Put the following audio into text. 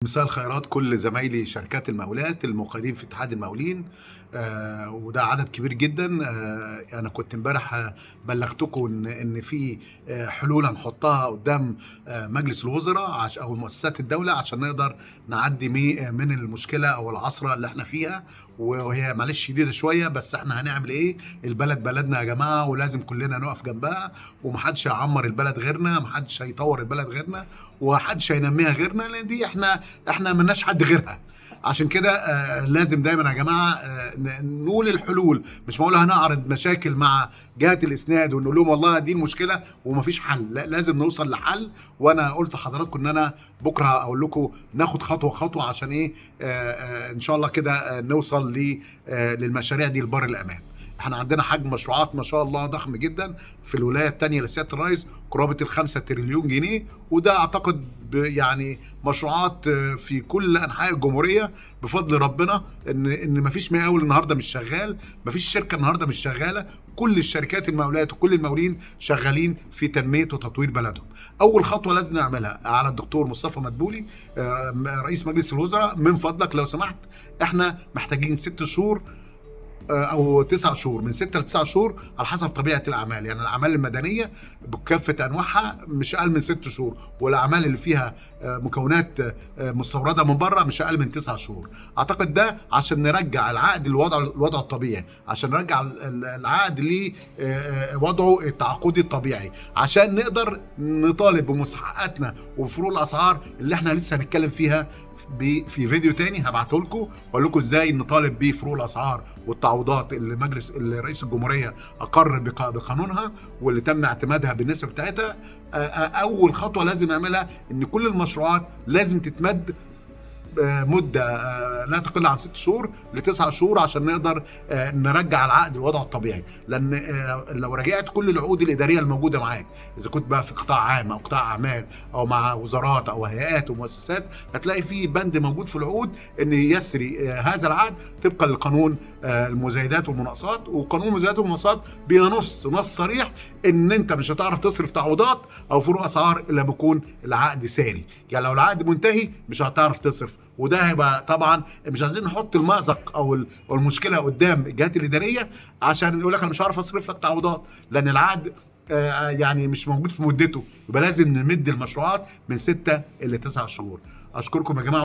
مساء الخيرات كل زمايلي شركات المقاولات المقيدين في اتحاد المقاولين. وده عدد كبير جدا. انا كنت امبارح بلغتكم ان في حلول هنحطها قدام مجلس الوزراء او مؤسسات الدوله عشان نقدر نعدي من المشكله او العثره اللي احنا فيها، وهي معلش شديده شويه، بس احنا هنعمل ايه؟ البلد بلدنا يا جماعه، ولازم كلنا نقف جنبها، ومحدش هيعمر البلد غيرنا، محدش هيطور البلد غيرنا، ومحدش هينميها غيرنا، لان دي احنا ملناش حد غيرها. عشان كده لازم دايما يا جماعه نقول الحلول. مش معقول هنعرض مشاكل مع جهات الاسناد ونقول لهم والله دي المشكله ومفيش حل. لا، لازم نوصل لحل. وانا قلت لحضراتكم ان انا بكره اقول لكم ناخد خطوه خطوه عشان ايه، ان شاء الله كده نوصل للمشاريع دي لبر الامان. احنا عندنا حجم مشروعات ما شاء الله ضخم جدا في الولايه الثانيه لسياده الرئيس، قرابه ال5 تريليون جنيه، وده اعتقد يعني مشروعات في كل انحاء الجمهوريه بفضل ربنا. ان مفيش مقاول النهارده مش شغال، مفيش شركه النهارده مش شغاله، كل الشركات المقاولات وكل المقاولين شغالين في تنميه وتطوير بلدهم. اول خطوه لازم نعملها على الدكتور مصطفى مدبولي رئيس مجلس الوزراء، من فضلك لو سمحت احنا محتاجين 6 شهور او 9 شهور، من 6 ل 9 شهور على حسب طبيعه الاعمال. يعني الاعمال المدنيه بكافه انواعها مش اقل من 6 شهور، والاعمال اللي فيها مكونات مستورده من بره مش اقل من 9 شهور. اعتقد ده عشان نرجع العقد لوضعه الطبيعي، عشان نرجع العقد لوضعه التعاقدي الطبيعي، عشان نقدر نطالب بمستحقاتنا وبفروق الاسعار اللي احنا لسه هنتكلم فيها في فيديو تاني هبعته لكم، واقول لكم ازاي نطالب بفروق الاسعار والتعويضات اللي رئيس الجمهوريه اقر بقانونها واللي تم اعتمادها بالنسبه بتاعتها. اول خطوه لازم نعملها ان كل المشروعات لازم تتمد مده لا تقل عن 6 شهور ل9 شهور عشان نقدر نرجع العقد لوضعه الطبيعي. لان لو رجعت كل العقود الاداريه الموجوده معاك، اذا كنت بقى في قطاع عام او قطاع اعمال او مع وزارات او هيئات ومؤسسات، هتلاقي في بند موجود في العقود ان يسري هذا العقد طبقا لقانون المزايدات والمناقصات. وقانون المزايدات والمناقصات بينص نص صريح ان انت مش هتعرف تصرف تعويضات او فروق اسعار الا بيكون العقد ساري. يعني لو العقد منتهي مش هتعرف تصرف، وده هيبقى طبعا مش عايزين نحط المأزق او المشكله قدام الجهات الاداريه عشان يقول لك انا مش عارف اصرف لك تعويضات، لان العقد يعني مش موجود في مدته. يبقى لازم نمد المشروعات من 6 إلى 9 شهور. اشكركم يا جماعه.